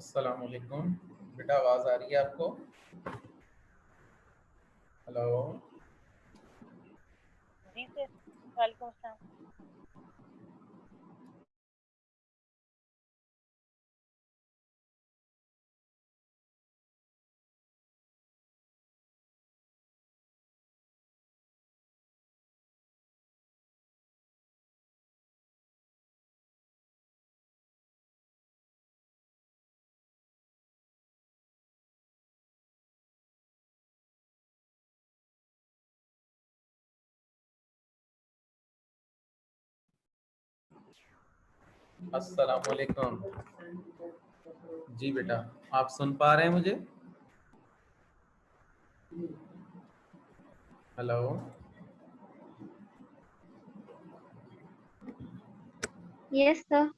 अस्सलाम वालेकुम। बेटा आवाज़ आ रही है आपको? हेलो। जी सर। वालेकुम अस्सलाम। अस्सलाम वालेकुम। जी बेटा, आप सुन पा रहे हैं मुझे? हेलो। Yes sir.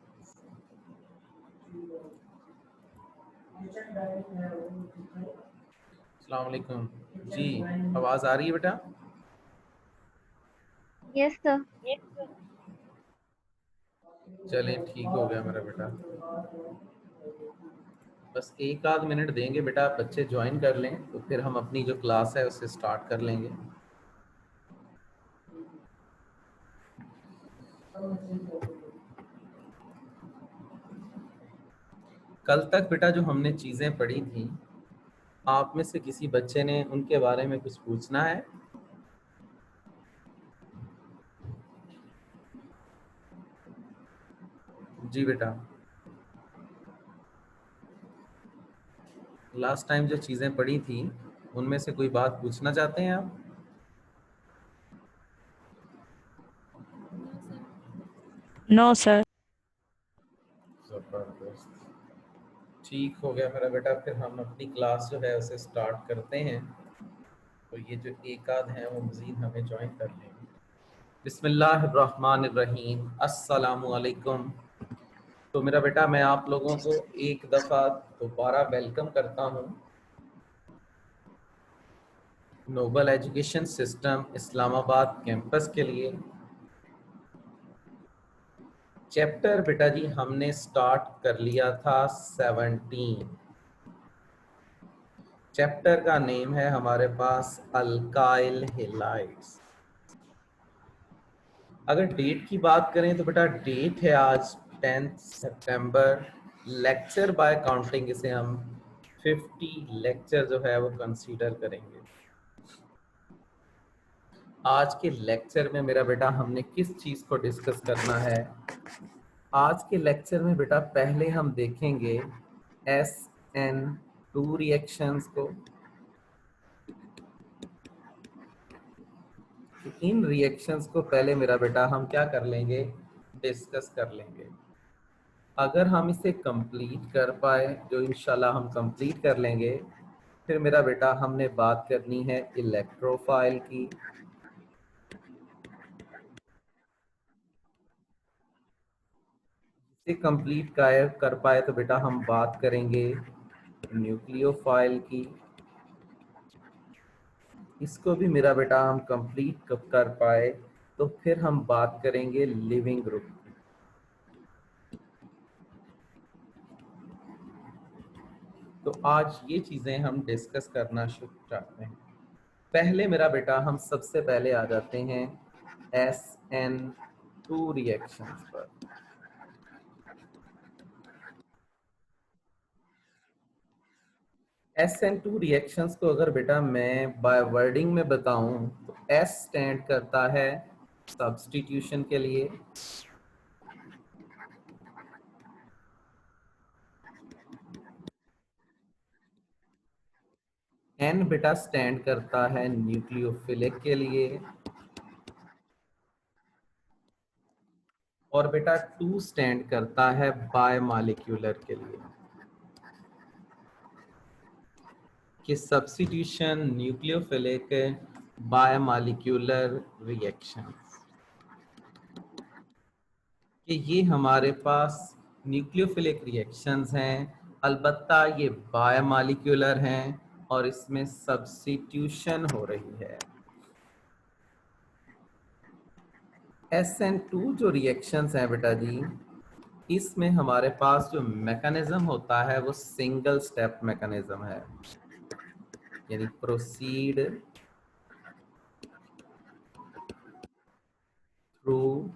अस्सलाम वालेकुम। जी, आवाज़ आ रही है बेटा? Yes sir. Yes sir. चलें, ठीक हो गया मेरा बेटा। बस एक आध मिनट देंगे बेटा, आप बच्चे ज्वाइन कर लें तो फिर हम अपनी जो क्लास है उसे स्टार्ट कर लेंगे। कल तक बेटा जो हमने चीज़ें पढ़ी थी, आप में से किसी बच्चे ने उनके बारे में कुछ पूछना है? जी बेटा, लास्ट टाइम जो चीज़ें पढ़ी थी उनमें से कोई बात पूछना चाहते हैं आप? No sir. ज़बरदस्त, ठीक हो गया मेरा बेटा। फिर हम अपनी क्लास जो है उसे स्टार्ट करते हैं। तो ये जो एक आध हैं वो मज़ीद हमें ज्वाइन कर लेंगे। बिस्मिल्लाहिर्रहमानिर्रहीम, अस्सलामु अलैकुम। तो मेरा बेटा, मैं आप लोगों को एक दफ़ा दोबारा वेलकम करता हूँ noble education system Islamabad campus के लिए। चैप्टर बेटा जी हमने स्टार्ट कर लिया था 17। चैप्टर का नेम है हमारे पास अल्काइल हैलाइड्स। अगर डेट की बात करें तो बेटा डेट है आज 10 सितंबर। लेक्चर बाय काउंटिंग इसे हम 50 लेक्चर जो है वो कंसीडर करेंगे। आज के लेक्चर में मेरा बेटा हमने किस चीज़ को डिस्कस करना है? आज के लेक्चर में बेटा पहले हम देखेंगे SN2 रिएक्शंस को। इन रिएक्शंस को पहले मेरा बेटा हम क्या कर लेंगे? डिस्कस कर लेंगे। अगर हम इसे कंप्लीट कर पाए, जो इंशाल्लाह हम कंप्लीट कर लेंगे, फिर मेरा बेटा हमने बात करनी है इलेक्ट्रोफाइल की। इसे कंप्लीट कर पाए तो बेटा हम बात करेंगे न्यूक्लियोफाइल की। इसको भी मेरा बेटा हम कंप्लीट कर पाए तो फिर हम बात करेंगे लिविंग ग्रुप की। तो आज ये चीज़ें हम डिस्कस करना शुरू चाहते हैं। पहले मेरा बेटा हम सबसे पहले आ जाते हैं SN2 रिएक्शंस पर। SN2 रिएक्शंस को अगर बेटा मैं बाय वर्डिंग में बताऊं तो S स्टैंड करता है सब्स्टिट्यूशन के लिए, N बेटा स्टैंड करता है न्यूक्लियोफिलिक के लिए, और बेटा 2 स्टैंड करता है बायमॉलिक्यूलर के लिए। कि सब्स्टिट्यूशन, न्यूक्लियोफिलिक, बायमॉलिक्यूलर रिएक्शंस, कि ये हमारे पास न्यूक्लियोफिलिक रिएक्शंस हैं, अलबत्ता ये बायमॉलिक्यूलर हैं और इसमें सब्स्टिट्यूशन हो रही है। SN2 जो रिएक्शंस हैं बेटा जी, इसमें हमारे पास जो मैकेनिज्म होता है वो सिंगल स्टेप मैकेनिज्म है, यानी प्रोसीड थ्रू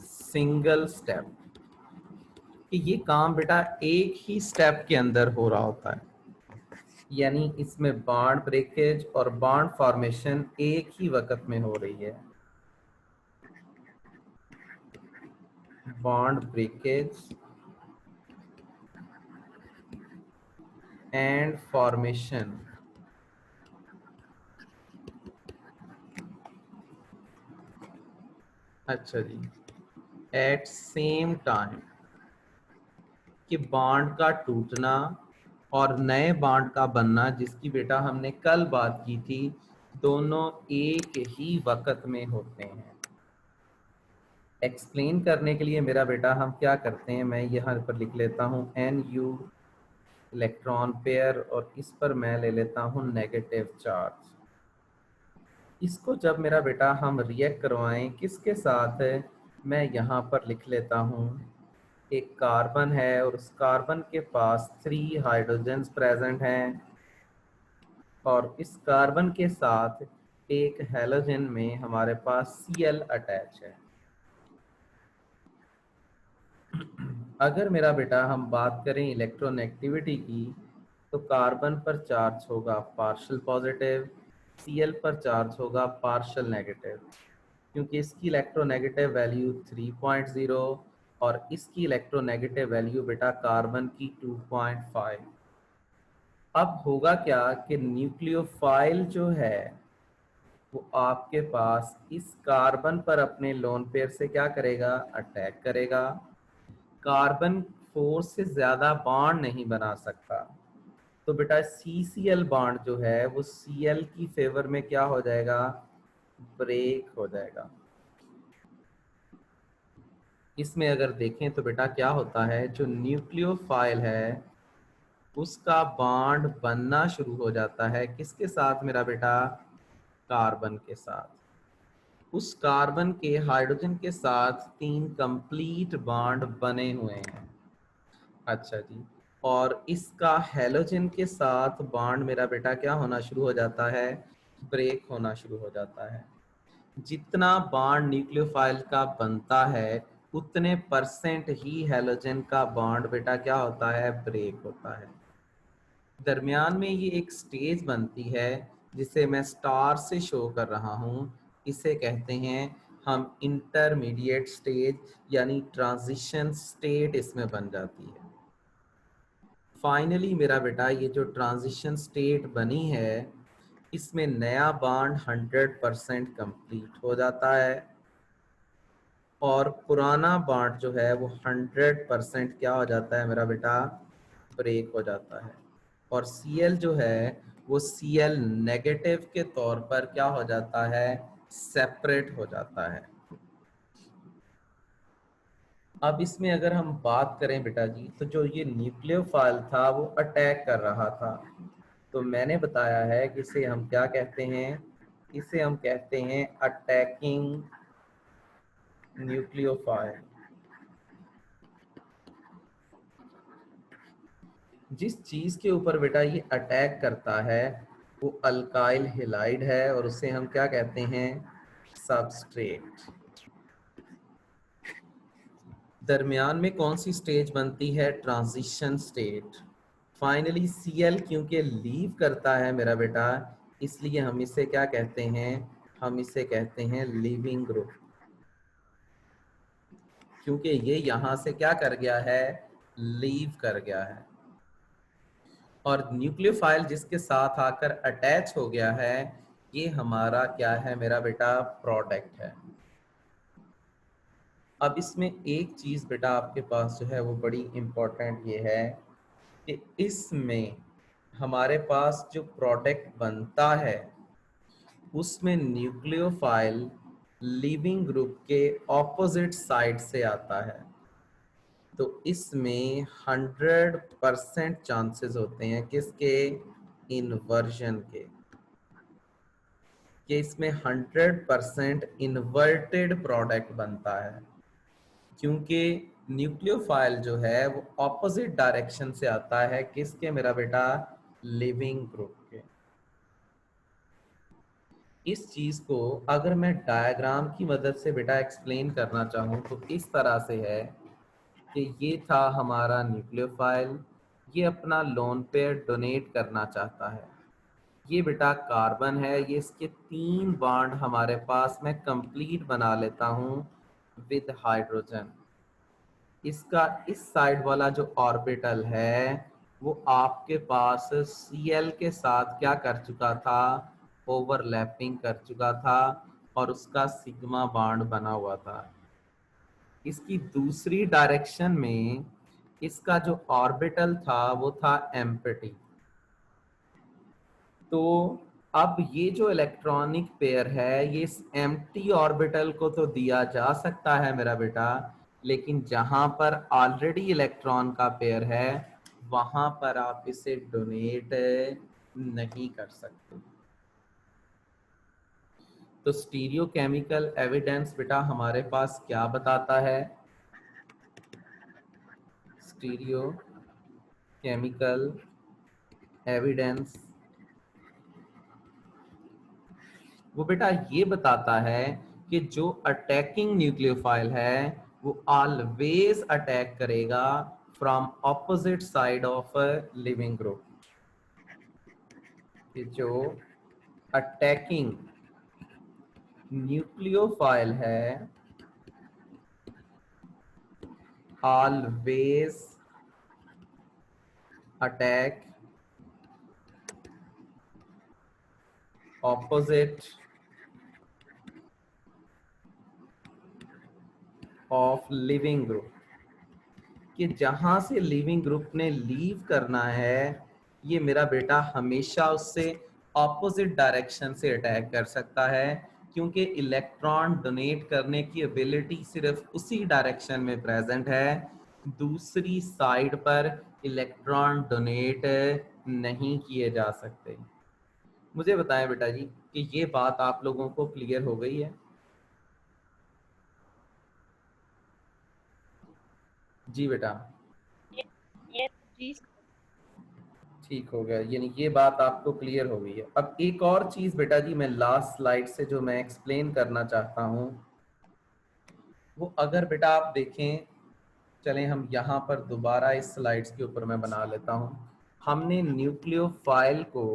सिंगल स्टेप, कि ये काम बेटा एक ही स्टेप के अंदर हो रहा होता है, यानी इसमें बॉन्ड ब्रेकेज और बॉन्ड फॉर्मेशन एक ही वक्त में हो रही है। बॉन्ड ब्रेकेज एंड फॉर्मेशन अच्छा जी एट सेम टाइम, कि बॉन्ड का टूटना और नए बॉन्ड का बनना, जिसकी बेटा हमने कल बात की थी, दोनों एक ही वक्त में होते हैं। एक्सप्लेन करने के लिए मेरा बेटा हम क्या करते हैं, मैं यहाँ पर लिख लेता हूँ NU इलेक्ट्रॉन पेयर, और इस पर मैं ले लेता हूँ नेगेटिव चार्ज। इसको जब मेरा बेटा हम रिएक्ट करवाएं किसके साथ है, मैं यहाँ पर लिख लेता हूँ एक कार्बन है और उस कार्बन के पास 3 हाइड्रोजन्स प्रेजेंट हैं, और इस कार्बन के साथ एक हैलोजन में हमारे पास Cl अटैच है। अगर मेरा बेटा हम बात करें इलेक्ट्रोनेगेटिविटी की, तो कार्बन पर चार्ज होगा पार्शियल पॉजिटिव, Cl पर चार्ज होगा पार्शियल नेगेटिव, क्योंकि इसकी इलेक्ट्रोनेगेटिव वैल्यू 3.0 और इसकी इलेक्ट्रोनेगेटिव वैल्यू बेटा कार्बन की 2.5। अब होगा क्या कि न्यूक्लियोफाइल जो है वो आपके पास इस कार्बन पर अपने लोन पेयर से क्या करेगा, अटैक करेगा। कार्बन 4 से ज्यादा बॉन्ड नहीं बना सकता, तो बेटा CCl बॉन्ड जो है वो Cl की फेवर में क्या हो जाएगा, ब्रेक हो जाएगा। इसमें अगर देखें तो बेटा क्या होता है, जो न्यूक्लियोफाइल है उसका बॉन्ड बनना शुरू हो जाता है किसके साथ मेरा बेटा, कार्बन के साथ। उस कार्बन के हाइड्रोजन के साथ 3 कंप्लीट बॉन्ड बने हुए हैं। अच्छा जी, और इसका हैलोजन के साथ बॉन्ड मेरा बेटा क्या होना शुरू हो जाता है, ब्रेक होना शुरू हो जाता है। जितना बॉन्ड न्यूक्लियोफाइल का बनता है उतने % ही हैलोजन का बॉन्ड बेटा क्या होता है, ब्रेक होता है। दरमियान में ये एक स्टेज बनती है जिसे मैं स्टार से शो कर रहा हूँ, इसे कहते हैं हम इंटरमीडिएट स्टेज, यानी ट्रांजिशन स्टेट इसमें बन जाती है। फाइनली मेरा बेटा ये जो ट्रांजिशन स्टेट बनी है इसमें नया बॉन्ड 100% कंप्लीट हो जाता है, और पुराना बॉन्ड जो है वो 100% क्या हो जाता है मेरा बेटा, ब्रेक हो जाता है। और Cl जो है वो Cl नेगेटिव के तौर पर क्या हो जाता है, सेपरेट हो जाता है। अब इसमें अगर हम बात करें बेटा जी, तो जो ये न्यूक्लियोफाइल था वो अटैक कर रहा था, तो मैंने बताया है कि इसे हम क्या कहते हैं, इसे हम कहते हैं अटैकिंग न्यूक्लियोफाइल। जिस चीज के ऊपर बेटा ये अटैक करता है वो अल्काइल हैलाइड है, और उसे हम क्या कहते हैं, सबस्ट्रेट। दरमियान में कौन सी स्टेज बनती है, ट्रांजिशन स्टेट। फाइनली Cl क्योंकि लीव करता है मेरा बेटा, इसलिए हम इसे क्या कहते हैं, हम इसे कहते हैं लीविंग ग्रुप, क्योंकि ये यहां से क्या कर गया है, लीव कर गया है। और न्यूक्लियोफाइल जिसके साथ आकर अटैच हो गया है ये हमारा क्या है मेरा बेटा, प्रोडक्ट है। अब इसमें एक चीज बेटा आपके पास जो है वो बड़ी इंपॉर्टेंट ये है कि इसमें हमारे पास जो प्रोडक्ट बनता है उसमें न्यूक्लियोफाइल लिविंग ग्रुप के ऑपोजिट साइड से आता है, तो इसमें 100% चांसेस होते हैं किसके, इन्वर्जन के, कि इसमें 100% इन्वर्टेड प्रोडक्ट बनता है। क्योंकि न्यूक्लियोफाइल जो है वो ऑपोजिट डायरेक्शन से आता है किसके मेरा बेटा, लिविंग ग्रुप के। इस चीज को अगर मैं डायग्राम की मदद से बेटा एक्सप्लेन करना चाहूँ तो इस तरह से है कि ये था हमारा न्यूक्लियोफाइल, ये अपना लोन पेयर डोनेट करना चाहता है। ये बेटा कार्बन है, ये इसके 3 बॉन्ड हमारे पास मैं कंप्लीट बना लेता हूँ विद हाइड्रोजन। इसका इस साइड वाला जो ऑर्बिटल है वो आपके पास Cl के साथ क्या कर चुका था, ओवरलैपिंग कर चुका था और उसका सिग्मा बॉन्ड बना हुआ था। इसकी दूसरी डायरेक्शन में इसका जो ऑर्बिटल था वो था एम्प्टी। तो अब ये जो इलेक्ट्रॉनिक पेयर है ये इस एम्प्टी ऑर्बिटल को तो दिया जा सकता है मेरा बेटा, लेकिन जहां पर ऑलरेडी इलेक्ट्रॉन का पेयर है वहां पर आप इसे डोनेट नहीं कर सकते। तो स्टीरियो केमिकल एविडेंस बेटा हमारे पास क्या बताता है, स्टीरियो केमिकल एविडेंस वो बेटा ये बताता है कि जो अटैकिंग न्यूक्लियोफाइल है वो ऑलवेज अटैक करेगा from opposite side of leaving group. कि जो अटैकिंग न्यूक्लियोफाइल है always attack opposite of leaving group. कि जहां से लिविंग ग्रुप ने लीव करना है ये मेरा बेटा हमेशा उससे ऑपोजिट डायरेक्शन से अटैक कर सकता है, क्योंकि इलेक्ट्रॉन डोनेट करने की एबिलिटी सिर्फ उसी डायरेक्शन में प्रेजेंट है, दूसरी साइड पर इलेक्ट्रॉन डोनेट नहीं किए जा सकते। मुझे बताएं बेटा जी कि ये बात आप लोगों को क्लियर हो गई है? जी बेटा ये जी ठीक हो गया, यानी ये बात आपको क्लियर हो गई है। अब एक और चीज बेटा जी मैं लास्ट स्लाइड से जो मैं एक्सप्लेन करना चाहता हूँ वो अगर बेटा आप देखें, चलें हम यहाँ पर दोबारा इस स्लाइड्स के ऊपर मैं बना लेता हूँ। हमने न्यूक्लियोफाइल को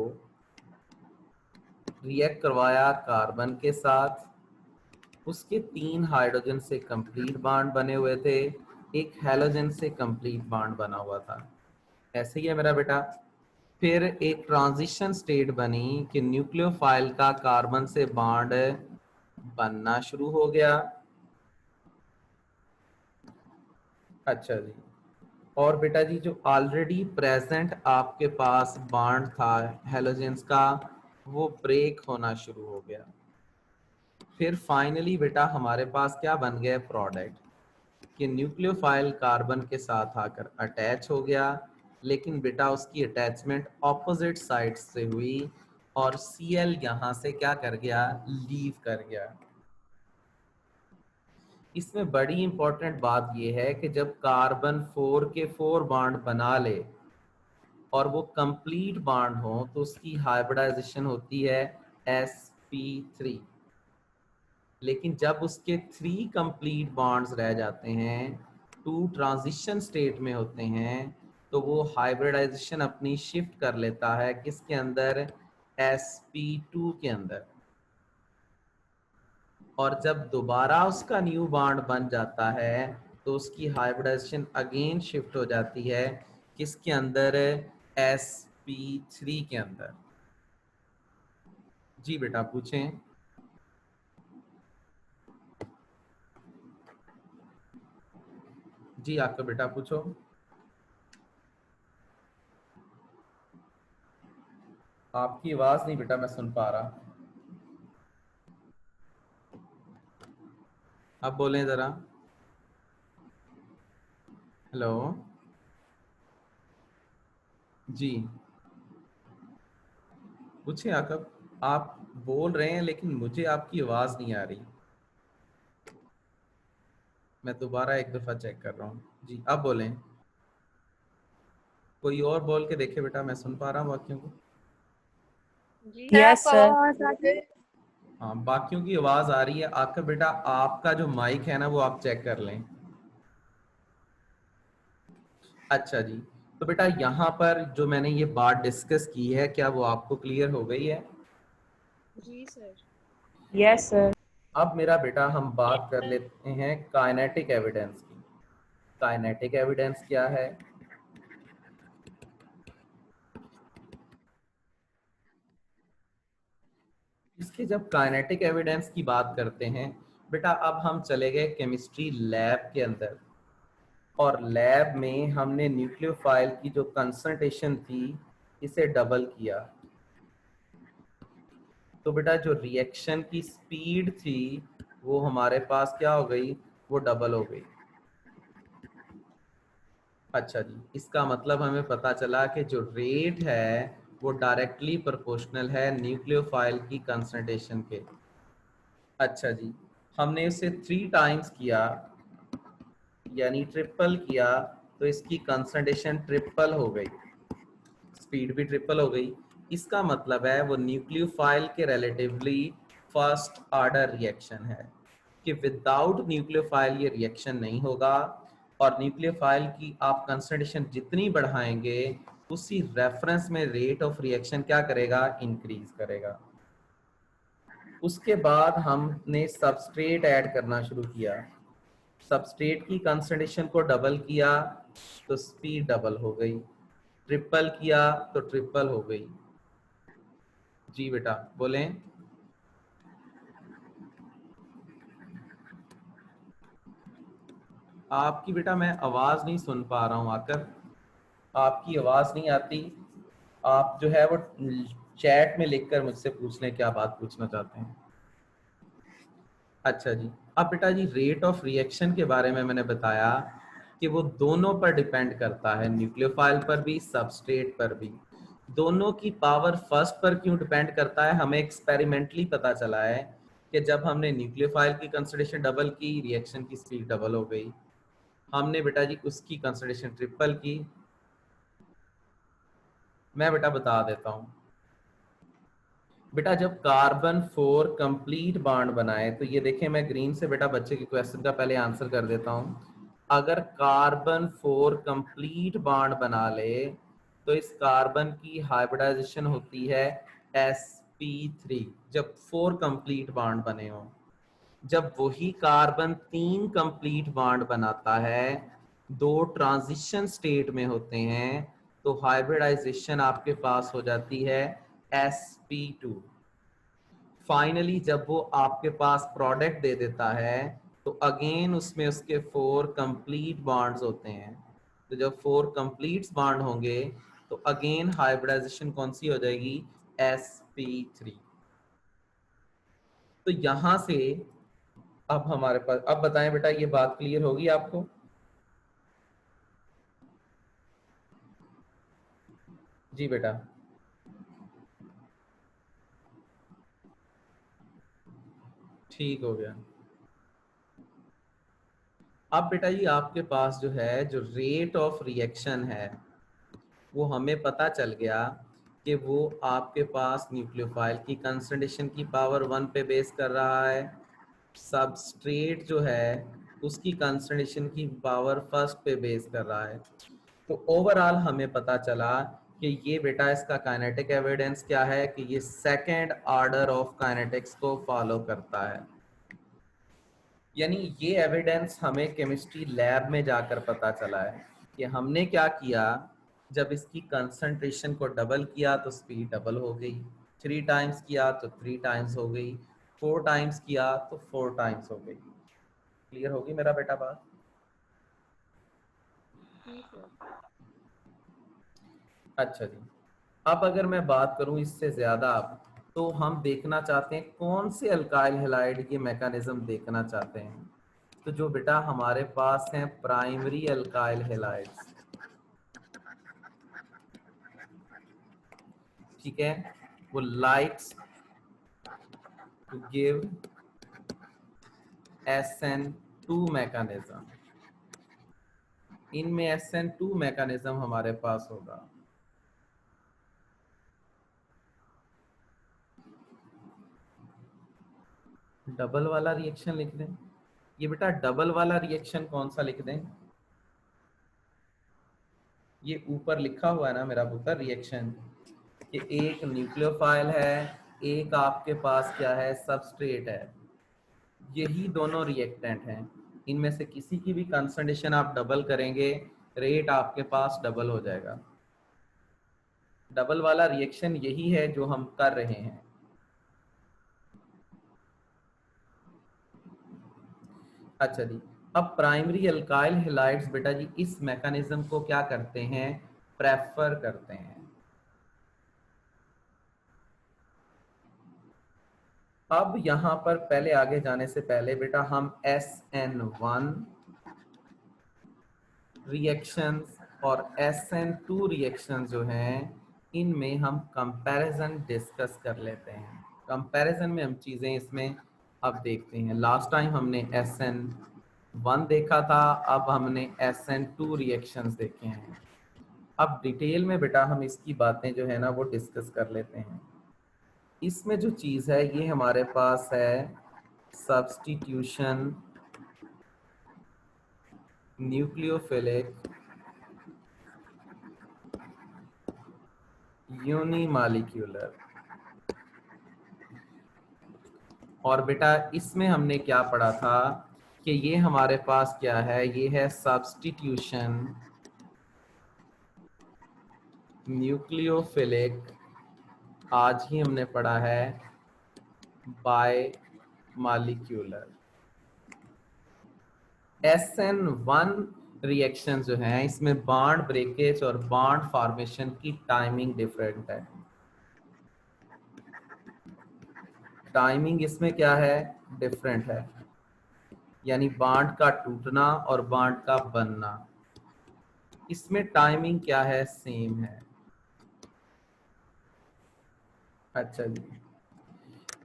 रिएक्ट करवाया कार्बन के साथ, उसके 3 हाइड्रोजन से कंप्लीट बॉन्ड बने हुए थे, एक हैलोजन से कंप्लीट बॉन्ड बना हुआ था। ऐसे ही है मेरा बेटा। फिर एक ट्रांजिशन स्टेट बनी कि न्यूक्लियोफाइल का कार्बन से बॉन्ड बनना शुरू हो गया। अच्छा जी, और बेटा जी जो ऑलरेडी प्रेजेंट आपके पास बॉन्ड था हैलोजेंस का वो ब्रेक होना शुरू हो गया। फिर फाइनली बेटा हमारे पास क्या बन गया प्रोडक्ट, कि न्यूक्लियोफाइल कार्बन के साथ आकर अटैच हो गया, लेकिन बेटा उसकी अटैचमेंट ऑपोजिट साइड से हुई और Cl यहाँ से क्या कर गया, लीव कर गया। इसमें बड़ी इंपॉर्टेंट बात यह है कि जब कार्बन 4 के 4 बॉन्ड बना ले और वो कंप्लीट बॉन्ड हो तो उसकी हाइब्रिडाइजेशन होती है sp3। लेकिन जब उसके 3 कंप्लीट बॉन्ड्स रह जाते हैं, 2 ट्रांजिशन स्टेट में होते हैं, तो वो हाइब्रिडाइजेशन अपनी शिफ्ट कर लेता है किसके अंदर, sp2 के अंदर। और जब दोबारा उसका न्यू बॉन्ड बन जाता है तो उसकी हाइब्रिडाइजेशन अगेन शिफ्ट हो जाती है किसके अंदर, sp3 के अंदर। जी बेटा पूछें। जी आपका बेटा पूछो। आपकी आवाज नहीं बेटा मैं सुन पा रहा, आप बोलें जरा। हेलो जी पूछे आकब, आप बोल रहे हैं लेकिन मुझे आपकी आवाज नहीं आ रही। मैं दोबारा एक दफ़ा चेक कर रहा हूँ जी। अब बोलें, कोई और बोल के देखे बेटा, मैं सुन पा रहा हूँ बाकियों को। जी सर यस आपको सर। आवाज आ रही है? हाँ, बाकियों की आवाज़ आ रही है। आकर बेटा आपका जो माइक है ना वो आप चेक कर लें। अच्छा जी, तो बेटा यहाँ पर जो मैंने ये बात डिस्कस की है, क्या वो आपको क्लियर हो गई है? जी सर। Yes sir. अब मेरा बेटा हम बात कर लेते हैं काइनेटिक एविडेंस की। काइनेटिक एविडेंस क्या है? इसके जब काइनेटिक एविडेंस की बात करते हैं बेटा, अब हम चले गए केमिस्ट्री लैब के अंदर, और लैब में हमने न्यूक्लियोफाइल की जो कंसंट्रेशन थी इसे डबल किया। तो बेटा जो रिएक्शन की स्पीड थी वो हमारे पास क्या हो गई, वो डबल हो गई। अच्छा जी, इसका मतलब हमें पता चला कि जो रेट है वो डायरेक्टली प्रोपोर्शनल है न्यूक्लियोफाइल की कंसंट्रेशन के। अच्छा जी, हमने इसे 3 टाइम्स किया यानी ट्रिपल किया, तो इसकी कंसंट्रेशन ट्रिपल हो गई, स्पीड भी ट्रिपल हो गई। इसका मतलब है वो न्यूक्लियोफाइल के रिलेटिवली फर्स्ट ऑर्डर रिएक्शन है, कि विदाउट न्यूक्लियोफाइल ये रिएक्शन नहीं होगा, और न्यूक्लियोफाइल की आप कंसंट्रेशन जितनी बढ़ाएंगे उसी रेफरेंस में रेट ऑफ रिएक्शन क्या करेगा, इंक्रीज करेगा। उसके बाद हमने सबस्ट्रेट ऐड करना शुरू किया, सबस्ट्रेट की कंसंट्रेशन को डबल किया तो स्पीड डबल हो गई, ट्रिपल किया तो ट्रिपल हो गई। जी बेटा बोलें। आपकी बेटा मैं आवाज नहीं सुन पा रहा हूं, आकर आपकी आवाज नहीं आती। आप जो है वो चैट में लिखकर मुझसे पूछ लें क्या बात पूछना चाहते हैं। अच्छा जी, अब बेटा जी रेट ऑफ रिएक्शन के बारे में मैंने बताया कि वो दोनों पर डिपेंड करता है, न्यूक्लियोफाइल पर भी सबस्ट्रेट पर भी। दोनों की पावर फर्स्ट पर क्यों डिपेंड करता है, हमें एक्सपेरिमेंटली पता चला है कि जब हमने न्यूक्लियोफाइल की कंसंट्रेशन डबल की, रिएक्शन की स्पीड डबल हो गई। हमने बेटा जी उसकी कंसंट्रेशन ट्रिपल की। मैं बेटा बता देता हूँ बेटा, जब कार्बन 4 कंप्लीट बॉन्ड बनाए, तो ये देखें मैं ग्रीन से बेटा बच्चे के क्वेश्चन का पहले आंसर कर देता हूँ। अगर कार्बन 4 कंप्लीट बॉन्ड बना ले तो इस कार्बन की हाइब्रिडाइजेशन होती है sp3, जब 4 कंप्लीट बॉन्ड बने हो। जब वही कार्बन 3 कंप्लीट बॉन्ड बनाता है, दो ट्रांजिशन स्टेट में होते हैं, तो हाइब्रिडाइजेशन आपके पास हो जाती है sp2। फाइनली जब वो आपके पास प्रोडक्ट दे देता है तो अगेन उसमें उसके 4 कंप्लीट बॉन्ड्स होते हैं। तो जब 4 कंप्लीट बॉन्ड होंगे तो अगेन हाइब्रिडाइजेशन कौन सी हो जाएगी, sp3। तो यहां से अब हमारे पास, अब बताएं बेटा ये बात क्लियर होगी आपको? जी बेटा, ठीक हो गया। अब बेटा जी आपके पास जो है जो रेट ऑफ रिएक्शन है वो हमें पता चल गया कि वो आपके पास न्यूक्लियोफाइल की कंसंट्रेशन की पावर 1 पे बेस कर रहा है, सबस्ट्रेट जो है उसकी कंसंट्रेशन की पावर फर्स्ट पे बेस कर रहा है। तो ओवरऑल हमें पता चला कि ये बेटा इसका काइनेटिक एविडेंस क्या है, कि ये सेकेंड ऑर्डर ऑफ काइनेटिक्स को फॉलो करता है। यानी ये एविडेंस हमें केमिस्ट्री लैब में जाकर पता चला है कि हमने क्या किया, जब इसकी कंसंट्रेशन को डबल किया तो स्पीड डबल हो गई, 3 टाइम्स किया तो 3 टाइम्स हो गई, 4 टाइम्स किया तो 4 टाइम्स हो गई। क्लियर होगी मेरा बेटा बात? जी सर। अच्छा जी, अब अगर मैं बात करूं इससे ज्यादा, तो हम देखना चाहते हैं कौन से अल्काइल हैलाइड ये मैकेनिज्म देखना चाहते हैं। तो जो बेटा हमारे पास हैं प्राइमरी अल्काइल हैलाइड्स, ठीक है, वो likes to give SN two mechanism, इनमें SN2 मैकेनिज्म हमारे पास होगा। डबल वाला रिएक्शन लिख दें। ये बेटा डबल वाला रिएक्शन कौन सा लिख दें? ये ऊपर लिखा हुआ है ना मेरा पुत्र रिएक्शन, कि एक न्यूक्लियोफाइल है, एक आपके पास क्या है, सबस्ट्रेट है। यही दोनों रिएक्टेंट हैं, इनमें से किसी की भी कंसंट्रेशन आप डबल करेंगे, रेट आपके पास डबल हो जाएगा। डबल वाला रिएक्शन यही है जो हम कर रहे हैं। अच्छा जी, अब प्राइमरी अल्काइल हैलाइड्स बेटा जी इस मैकेनिज्म को क्या करते हैं, प्रेफर करते हैं। अब यहां पर पहले आगे जाने से पहले बेटा हम SN1 रिएक्शंस और SN2 रिएक्शंस जो हैं इनमें हम कंपैरिजन डिस्कस कर लेते हैं। कंपैरिजन में हम चीजें इसमें अब देखते हैं। लास्ट टाइम हमने SN1 देखा था, अब हमने SN2 रिएक्शंस देखे हैं। अब डिटेल में बेटा हम इसकी बातें जो है ना वो डिस्कस कर लेते हैं। इसमें जो चीज है ये हमारे पास है सब्स्टिट्यूशन न्यूक्लियोफिलिक यूनिमॉलिक्यूलर। और बेटा इसमें हमने क्या पढ़ा था कि ये हमारे पास क्या है, ये है सब्स्टिट्यूशन न्यूक्लियोफिलिक, आज ही हमने पढ़ा है बाय मॉलिक्यूलर। SN1 रिएक्शन जो है इसमें बॉन्ड ब्रेकेज और बॉन्ड फॉर्मेशन की टाइमिंग डिफरेंट है। टाइमिंग इसमें क्या है, डिफरेंट है, यानी बॉन्ड का टूटना और बॉन्ड का बनना, इसमें टाइमिंग क्या है, सेम है। अच्छा जी,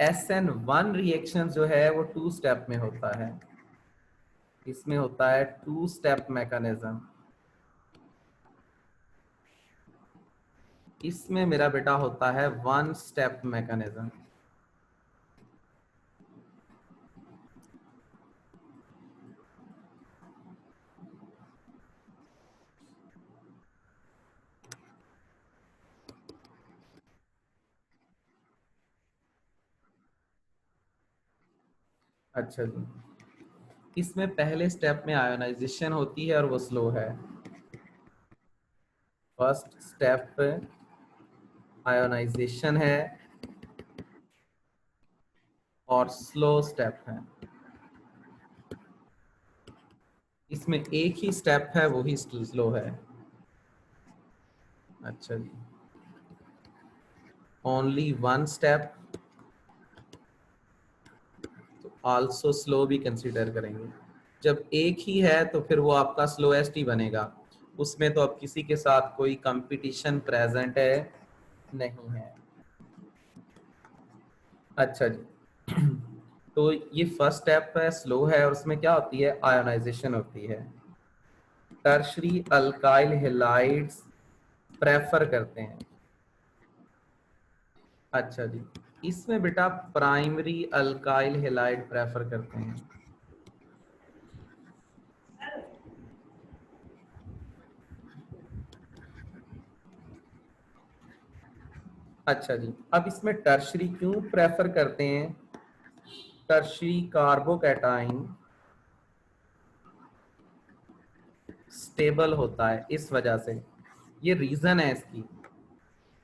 SN1 रिएक्शन जो है वो 2 स्टेप में होता है, इसमें होता है 2 स्टेप मैकेनिज्म। इसमें मेरा बेटा होता है 1 स्टेप मैकेनिज्म। अच्छा जी, इसमें पहले स्टेप में आयोनाइजेशन होती है और वो स्लो है। फर्स्ट स्टेप आयोनाइजेशन है और स्लो स्टेप है। इसमें एक ही स्टेप है, वो ही स्लो है। अच्छा जी, ओनली 1 स्टेप, तो आल्सो स्लो भी कंसीडर करेंगे। जब एक ही है तो फिर वो आपका स्लोएस्ट ही बनेगा, उसमें तो अब किसी के साथ कोई कंपटीशन प्रेजेंट है नहीं है। अच्छा जी, तो ये फर्स्ट स्टेप है, स्लो है, और उसमें क्या होती है, आयोनाइजेशन होती है। टर्शरी अल्काइल हैलाइड्स प्रेफर करते हैं। अच्छा जी, इसमें बेटा प्राइमरी अल्काइल हैलाइड प्रेफर करते हैं। अच्छा जी, अब इसमें टर्शरी क्यों प्रेफर करते हैं, टर्शरी कार्बोकैटाइन स्टेबल होता है इस वजह से, ये रीजन है इसकी।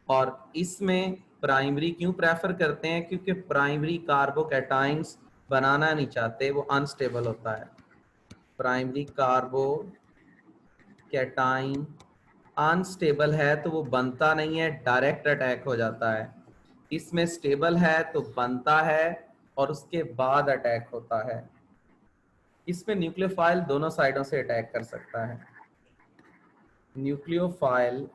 और इसमें प्राइमरी क्यों प्रेफर करते हैं, क्योंकि प्राइमरी कार्बोकैटाइन्स बनाना नहीं चाहते, वो अनस्टेबल होता है। प्राइमरी कार्बोकैटाइन अनस्टेबल है तो वो बनता नहीं है, डायरेक्ट अटैक हो जाता है। इसमें स्टेबल है तो बनता है और उसके बाद अटैक होता है। इसमें न्यूक्लियोफाइल दोनों साइडों से अटैक कर सकता है। Nucleophile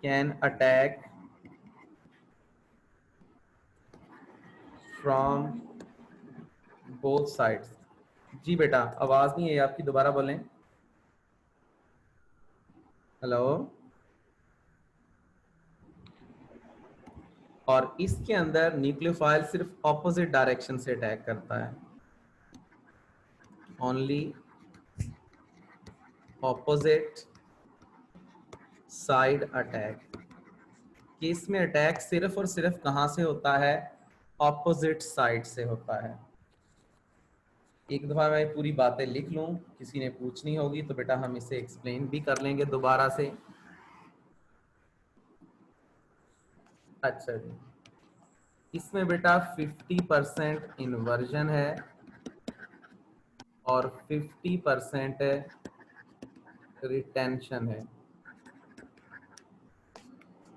can attack from both sides, जी बेटा, आवाज नहीं है आपकी, दोबारा बोलें। हेलो। और इसके अंदर न्यूक्लियोफाइल सिर्फ ऑपोजिट डायरेक्शन से अटैक करता है, ओनली ऑपोजिट साइड अटैक। कि इसमें अटैक सिर्फ और सिर्फ कहां से होता है? ऑपोजिट साइड से होता है। एक दफा मैं पूरी बातें लिख लूं, किसी ने पूछनी होगी तो बेटा हम इसे एक्सप्लेन भी कर लेंगे दोबारा से। अच्छा जी, इसमें बेटा 50% इन्वर्जन है और 50% रिटेंशन है,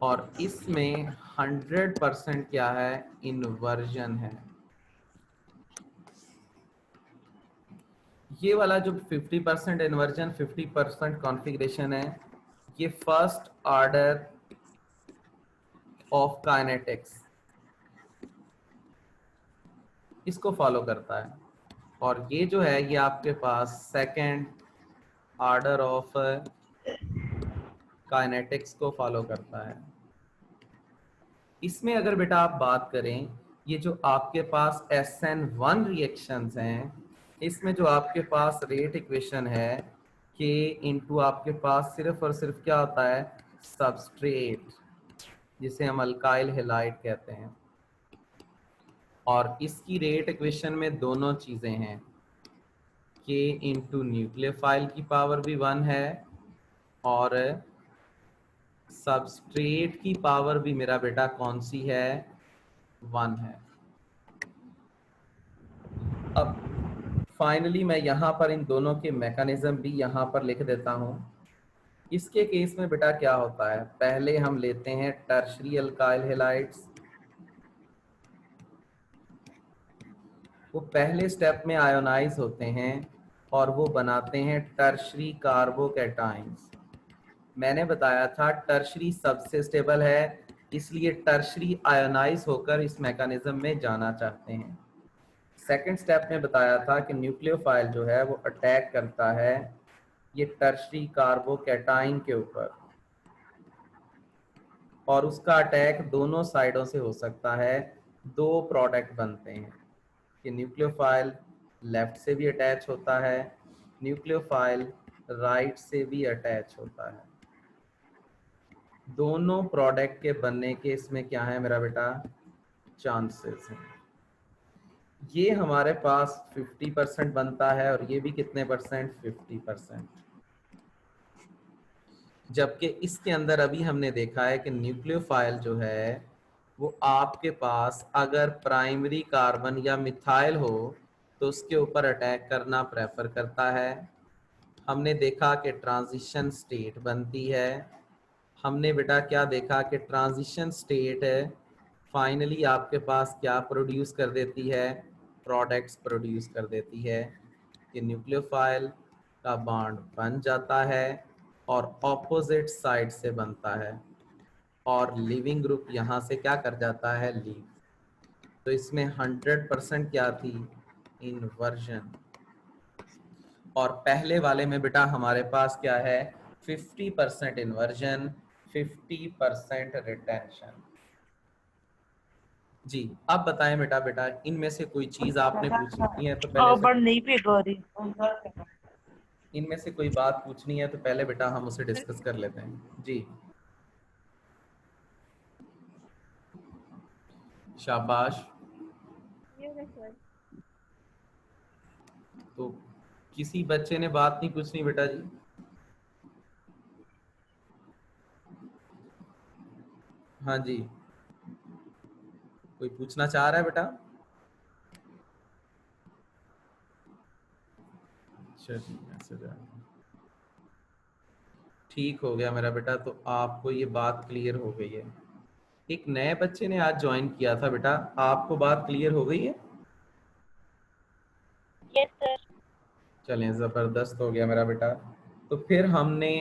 और इसमें 100% क्या है? इन्वर्जन है। ये वाला जो 50% इन्वर्जन 50% कॉन्फ़िगरेशन है, ये फर्स्ट ऑर्डर ऑफ काइनेटिक्स इसको फॉलो करता है, और ये जो है ये आपके पास सेकंड ऑर्डर ऑफ काइनेटिक्स को फॉलो करता है। इसमें अगर बेटा आप बात करें, ये जो आपके पास SN1 रिएक्शंस हैं, इसमें जो आपके पास रेट इक्वेशन है K इंटू आपके पास सिर्फ और सिर्फ क्या होता है? सबस्ट्रेट, जिसे हम अल्काइल हैलाइड कहते हैं। और इसकी रेट इक्वेशन में दोनों चीजें हैं, K इंटू न्यूक्लियोफाइल की पावर भी 1 है और सबस्ट्रेट की पावर भी मेरा बेटा कौन सी है? 1 है। अब फाइनली मैं यहाँ पर इन दोनों के मैकेनिज्म भी यहाँ पर लिख देता हूँ। इसके केस में बेटा क्या होता है? पहले हम लेते हैं टर्शरी अल्काइल हैलाइड्स, वो पहले स्टेप में आयोनाइज होते हैं और वो बनाते हैं टर्शरी कार्बोकैटाइंस। मैंने बताया था टर्शरी सबसे स्टेबल है, इसलिए टर्शरी आयोनाइज होकर इस मैकेनिज्म में जाना चाहते हैं। सेकंड स्टेप में बताया था कि न्यूक्लियोफाइल जो है वो अटैक करता है ये टर्शरी कार्बोकैटाइन के ऊपर, और उसका अटैक दोनों साइडों से हो सकता है। दो प्रोडक्ट बनते हैं कि न्यूक्लियोफाइल लेफ्ट से भी अटैच होता है, न्यूक्लियोफाइल राइट से भी अटैच होता है। दोनों प्रोडक्ट के बनने के इसमें क्या है मेरा बेटा? चांसेस हैं। ये हमारे पास 50% बनता है और ये भी कितने परसेंट? 50%। जबकि इसके अंदर अभी हमने देखा है कि न्यूक्लियोफाइल जो है वो आपके पास अगर प्राइमरी कार्बन या मिथाइल हो तो उसके ऊपर अटैक करना प्रेफर करता है। हमने देखा कि ट्रांजिशन स्टेट बनती है। हमने बेटा क्या देखा कि ट्रांजिशन स्टेट फाइनली आपके पास क्या प्रोड्यूस कर देती है? प्रोडक्ट्स प्रोड्यूस कर देती है कि न्यूक्लियोफाइल का बॉन्ड बन जाता है और ऑपोजिट साइड से बनता है, और लिविंग ग्रुप यहाँ से क्या कर जाता है? लीव। तो इसमें 100% क्या थी? इन्वर्जन। और पहले वाले में बेटा हमारे पास क्या है? 50% इन्वर्जन, 50% रिटेंशन। जी, अब बताएं बेटा, इनमें से कोई चीज आपने पूछनी है तो इनमें से कोई बात पूछनी है तो पहले बेटा हम उसे डिस्कस कर लेते हैं। जी शाबाश। Yes, sir. तो किसी बच्चे ने बात नहीं पूछनी बेटा जी? हाँ जी, कोई पूछना चाह रहा है बेटा? चलिए मैसेज आ गया। ठीक हो गया मेरा बेटा, तो आपको ये बात क्लियर हो गई है। एक नए बच्चे ने आज ज्वाइन किया था बेटा, आपको बात क्लियर हो गई है? Yes sir. चलें, ज़बरदस्त हो गया मेरा बेटा। तो फिर हमने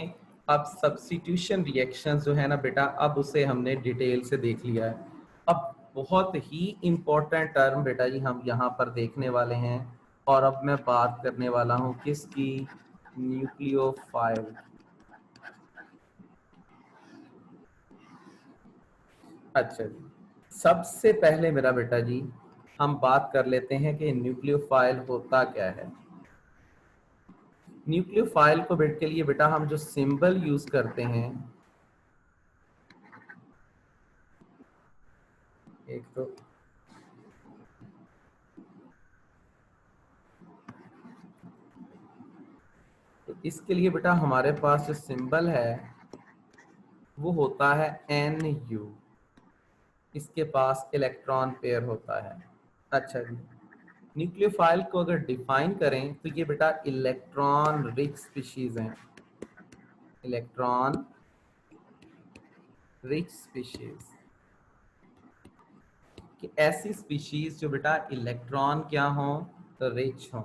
अब सब्स्टिट्यूशन रिएक्शंस जो है ना बेटा, अब उसे हमने डिटेल से देख लिया है। अब बहुत ही इम्पोर्टेंट टर्म बेटा जी हम यहाँ पर देखने वाले हैं, और अब मैं बात करने वाला हूं किसकी, न्यूक्लियोफाइल। अच्छा जी, सबसे पहले मेरा बेटा जी हम बात कर लेते हैं कि न्यूक्लियोफाइल होता क्या है। न्यूक्लियोफाइल को बेट के लिए बेटा हम जो सिंबल यूज करते हैं, एक तो इसके लिए बेटा हमारे पास जो सिंबल है वो होता है NU। इसके पास इलेक्ट्रॉन पेयर होता है। अच्छा जी, न्यूक्लियोफाइल को अगर डिफाइन करें तो ये बेटा इलेक्ट्रॉन रिच स्पीशीज हैं, इलेक्ट्रॉन रिच स्पीशीज, कि ऐसी स्पीशीज जो बेटा इलेक्ट्रॉन क्या हो, तो रिच हो।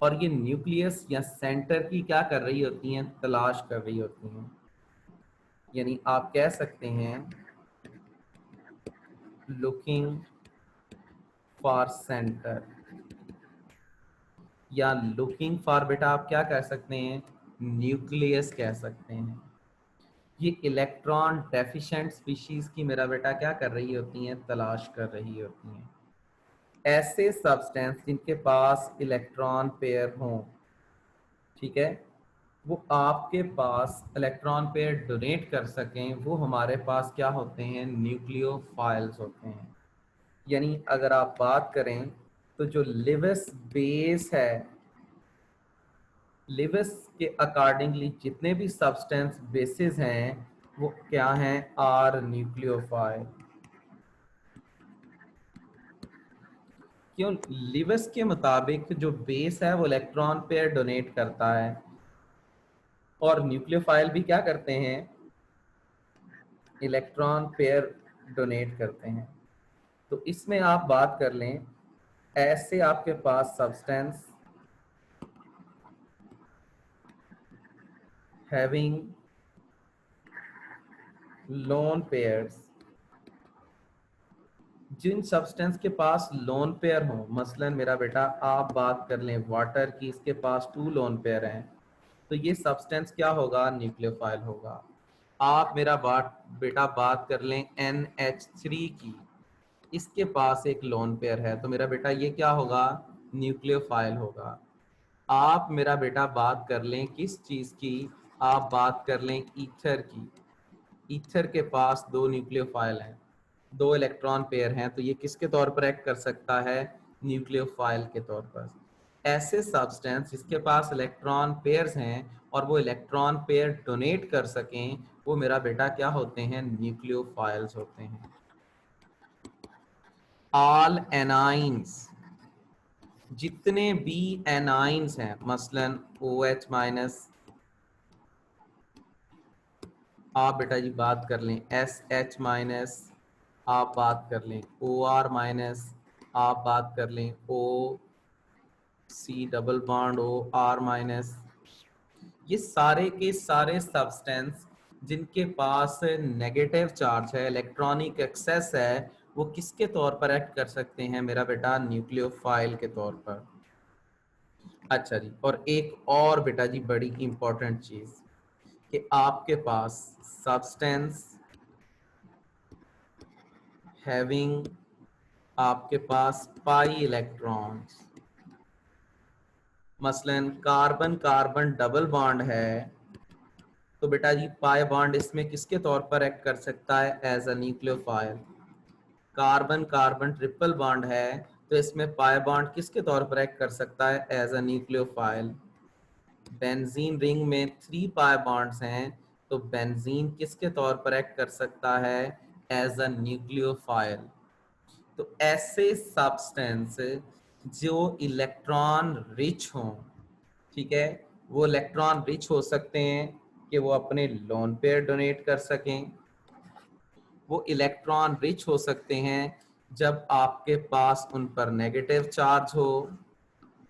और ये न्यूक्लियस या सेंटर की क्या कर रही होती हैं, तलाश कर रही होती हैं। यानी आप कह सकते हैं लुकिंग फॉर सेंटर, या लुकिंग फॉर बेटा आप क्या कह सकते हैं, न्यूक्लियस कह सकते हैं। ये इलेक्ट्रॉन डेफिशिएंट स्पीशीज की मेरा बेटा क्या कर रही होती हैं, तलाश कर रही होती हैं। ऐसे सब्सटेंस जिनके पास इलेक्ट्रॉन पेयर हों, ठीक है, वो आपके पास इलेक्ट्रॉन पेयर डोनेट कर सकें, वो हमारे पास क्या होते हैं, न्यूक्लियोफाइल्स होते हैं। यानी अगर आप बात करें तो जो लिविस बेस है, लिविस के अकॉर्डिंगली जितने भी सब्सटेंस बेसिस हैं वो क्या हैं, आर न्यूक्लियोफाइल। क्यों, लिविस के मुताबिक जो बेस है वो इलेक्ट्रॉन पेयर डोनेट करता है, और न्यूक्लियोफाइल भी क्या करते हैं, इलेक्ट्रॉन पेयर डोनेट करते हैं। तो इसमें आप बात कर लें, ऐसे आपके पास सब्सटेंस हैविंग लोन पेयर्स, जिन सब्सटेंस के पास लोन पेयर हो, मसलन मेरा बेटा आप बात कर लें वाटर की, इसके पास 2 लोन पेयर हैं, तो ये सब्सटेंस क्या होगा, न्यूक्लियोफाइल होगा। आप मेरा बेटा बात कर लें NH3 की, इसके पास एक लोन पेयर है, तो मेरा बेटा ये क्या होगा, न्यूक्लियोफाइल होगा। आप मेरा बेटा बात कर लें किस चीज की, आप बात कर लें ईथर की, ईथर के पास 2 न्यूक्लियोफाइल हैं, 2 इलेक्ट्रॉन पेयर हैं, तो ये किसके तौर पर एक्ट कर सकता है, न्यूक्लियोफाइल के तौर पर। ऐसे सब्सटेंस जिसके पास इलेक्ट्रॉन पेयर्स हैं और वो इलेक्ट्रॉन पेयर डोनेट कर सकें, वो मेरा बेटा क्या होते हैं, न्यूक्लियोफाइल्स होते हैं। ऑल एनाइंस, जितने भी एनाइंस हैं, मसलन OH माइनस, आप बेटा जी बात कर लें SH माइनस, आप बात कर लें OR माइनस, आप बात कर लें OC double bond OR minus, ये सारे के सारे सब्सटेंस जिनके पास नेगेटिव चार्ज है, इलेक्ट्रॉनिक एक्सेस है, वो किसके तौर पर एक्ट कर सकते हैं, मेरा बेटा न्यूक्लियोफाइल के तौर पर। अच्छा जी, और एक और बेटा जी बड़ी इंपॉर्टेंट चीज, कि आपके पास सब्सटेंस हैविंग, आपके पास पाई इलेक्ट्रॉन्स, मसलन कार्बन कार्बन डबल बॉन्ड है, तो बेटा जी पाई बॉन्ड इसमें किसके तौर पर एक्ट कर सकता है, as a nucleophile. Carbon carbon triple bond है, तो इसमें पाई बॉन्ड किसके तौर पर एक्ट कर सकता है, as a nucleophile. Benzene ring में 3 पाई बॉन्ड्स हैं, तो बेंजीन किसके तौर पर एक्ट कर सकता है, एज अ न्यूक्लियोफाइल। तो ऐसे सब्सटेंस जो इलेक्ट्रॉन रिच हों, ठीक है, वो इलेक्ट्रॉन रिच हो सकते हैं कि वो अपने लोन पेयर डोनेट कर सकें, वो इलेक्ट्रॉन रिच हो सकते हैं जब आपके पास उन पर नेगेटिव चार्ज हो,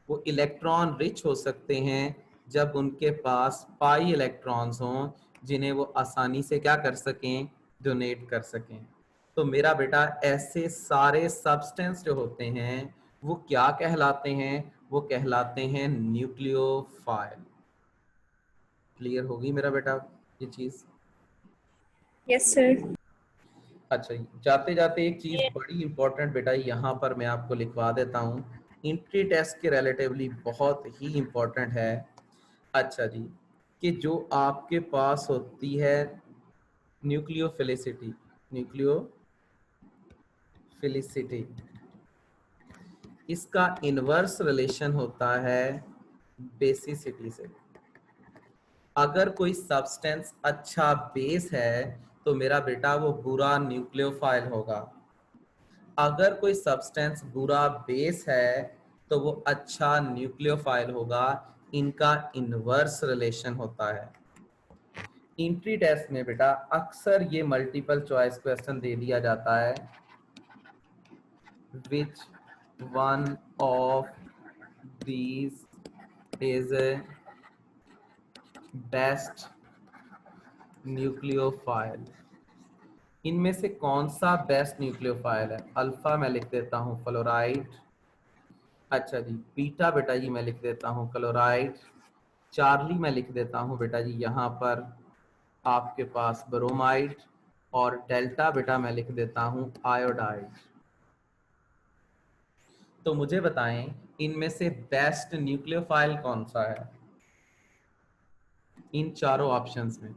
वो इलेक्ट्रॉन रिच हो सकते हैं जब उनके पास पाई इलेक्ट्रॉन्स हों, जिन्हें वो आसानी से क्या कर सकें, डोनेट कर सकें। तो मेरा बेटा ऐसे सारे सब्सटेंस जो होते हैं वो क्या कहलाते हैं? वो कहलाते हैं न्यूक्लियोफाइल। क्लियर होगी मेरा बेटा ये चीज? Yes, sir. अच्छा, जाते जाते एक चीज बड़ी इंपॉर्टेंट बेटा यहाँ पर मैं आपको लिखवा देता हूँ, एंट्री टेस्ट के रिलेटिवली बहुत ही इंपॉर्टेंट है। अच्छा जी, कि जो आपके पास होती है न्यूक्लियोफिलिसिटी, न्यूक्लियोफिलिसिटी इसका इनवर्स रिलेशन होता है बेसिसिटी से। अगर कोई सब्सटेंस अच्छा बेस है तो मेरा बेटा वो बुरा न्यूक्लियोफाइल होगा। अगर कोई सब्सटेंस बुरा बेस है तो वो अच्छा न्यूक्लियोफाइल होगा। इनका इनवर्स रिलेशन होता है। एंट्री टेस्ट में बेटा अक्सर ये मल्टीपल चॉइस क्वेश्चन दे दिया जाता है, which one of these is best nucleophile. इनमें से कौन सा बेस्ट न्यूक्लियोफाइल है? अल्फा मैं लिख देता हूँ फ्लोराइड। अच्छा जी, बीटा बेटा जी मैं लिख देता हूँ क्लोराइड। चार्ली मैं लिख देता हूँ बेटा जी यहाँ पर आपके पास ब्रोमाइड। और डेल्टा बेटा मैं लिख देता हूँ आयोडाइड। तो मुझे बताएं इनमें से बेस्ट न्यूक्लियोफाइल कौन सा है इन चारों ऑप्शंस में?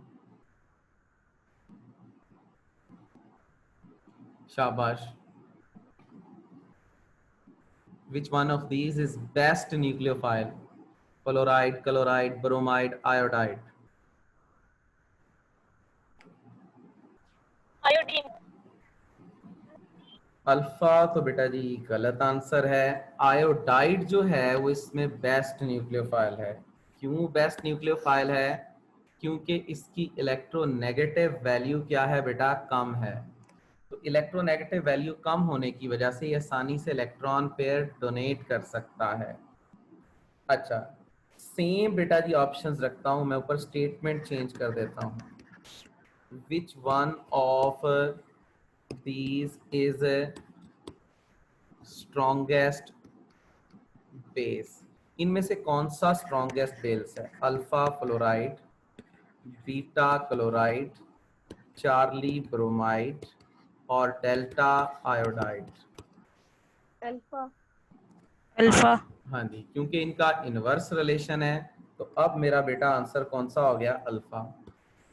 शाबाश। Which one of these is best nucleophile? Fluoride, chloride, bromide, iodide. Iodine. Alpha तो बेटा जी गलत आंसर है। आयोडाइड जो है वो इसमें बेस्ट न्यूक्लियोफाइल है। क्यों बेस्ट न्यूक्लियोफाइल है? क्योंकि इसकी इलेक्ट्रोनेगेटिव वैल्यू क्या है बेटा? कम है। तो इलेक्ट्रोनेगेटिव वैल्यू कम होने की वजह से ये आसानी से इलेक्ट्रॉन पेयर डोनेट कर सकता है। अच्छा, सेम बेटा जी ऑप्शंस रखता हूं मैं, ऊपर स्टेटमेंट चेंज कर देता हूं। Which one of these is strongest base? इनमें से कौन सा स्ट्रॉन्गेस्ट बेस है? Alpha fluoride, beta chloride, Charlie bromide और डेल्टा आयोडाइड। Alpha. अल्फा। हाँ जी, क्योंकि इनका इनवर्स रिलेशन है। तो अब मेरा बेटा आंसर कौन सा हो गया? अल्फा।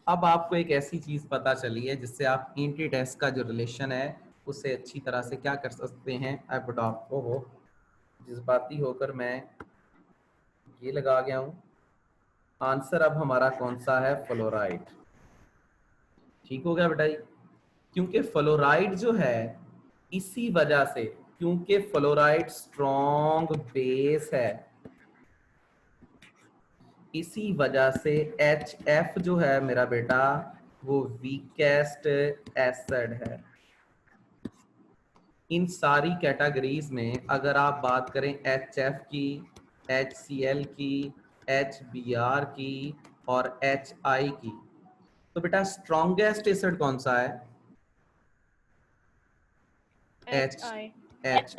अब आपको एक ऐसी चीज पता चली है जिससे आप एंट्री टेस्ट का जो रिलेशन है उसे अच्छी तरह से क्या कर सकते हैं, एडॉप्ट हो। जज्बाती होकर मैं ये लगा गया हूं। आंसर अब हमारा कौन सा है? फ्लोराइड। ठीक हो गया बेटा जी? क्योंकि फ्लोराइड जो है इसी वजह से, क्योंकि फ्लोराइड स्ट्रॉन्ग बेस है, इसी वजह से HF जो है मेरा बेटा वो वीकेस्ट एसिड है। इन सारी कैटेगरीज में अगर आप बात करें HF की, HCl की, HBr की और HI की, तो बेटा स्ट्रॉन्गेस्ट एसिड कौन सा है? HI. H।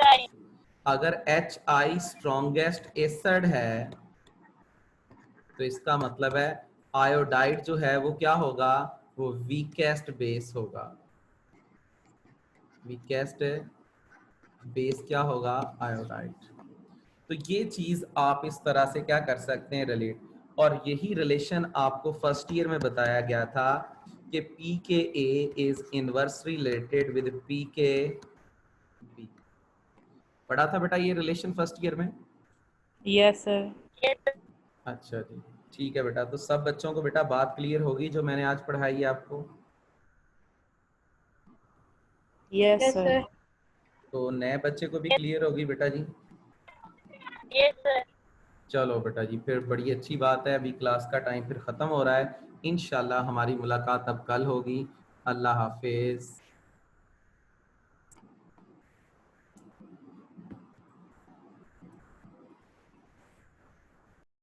अगर HI स्ट्रॉन्गेस्ट एसिड है तो इसका मतलब है आयोडाइड जो है वो क्या होगा? वो वीकेस्ट बेस होगा। वीकेस्ट बेस क्या होगा? आयोडाइड। तो ये चीज आप इस तरह से क्या कर सकते हैं, रिलेट। और यही रिलेशन आपको फर्स्ट ईयर में बताया गया था कि pKa is inversely related with pKb। पढ़ा था बेटा ये रिलेशन फर्स्ट ईयर में? Yes sir. अच्छा जी, ठीक है बेटा। तो सब बच्चों को बेटा बात क्लियर होगी जो मैंने आज पढ़ाई है आपको? Yes Yes, sir. sir. तो नए बच्चे को भी क्लियर होगी बेटा जी? Yes, sir. चलो बेटा जी, फिर बड़ी अच्छी बात है। अभी क्लास का टाइम फिर ख़त्म हो रहा है। इंशाल्लाह हमारी मुलाकात अब कल होगी। अल्लाह हाफिज़।